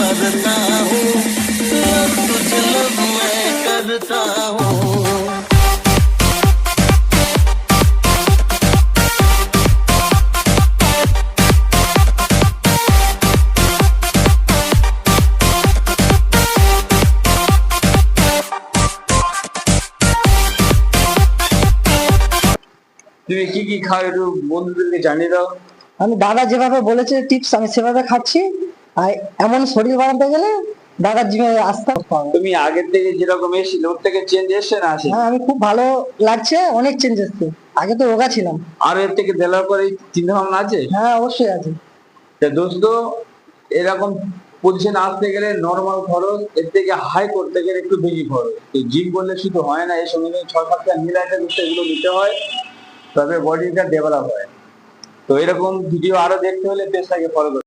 मरता हूँ, लब तुझे लब मैं करता हूँ। তুমি কি কি খাও একটু বন্ধুদেরকে জানিয়ে দাও। আমি দাদা যেভাবে বলেছে টিপস আমি সেভাবে খাচ্ছি। আর এমন শরীর বানাতে গেলে দাদার জিমে আসতে হবে। তুমি আগের থেকে যেরকম এসেছিলে ওর থেকে চেঞ্জ এসছে না আসে? হ্যাঁ, আমি খুব ভালো লাগছে, অনেক চেঞ্জ এসছে। আগে তো রোগা ছিলাম। আর এর থেকে দেওয়ার পরে চিন্তা ভাবনা আছে? হ্যাঁ, অবশ্যই আছে। তা দোস্ত, এরকম পজিশন আসতে গেলে নর্মাল খরচ, এর থেকে হাই করতে গেলে একটু বেশি খরচ। জিম করলে শুধু হয় না, এর সঙ্গে 6-7টা মিলাইতে এগুলো নিতে হয়, তবে বডিটা ডেভেলপ হয়। তো এরকম ভিডিও আরো দেখতে হলে পেজটাকে ফলো করতে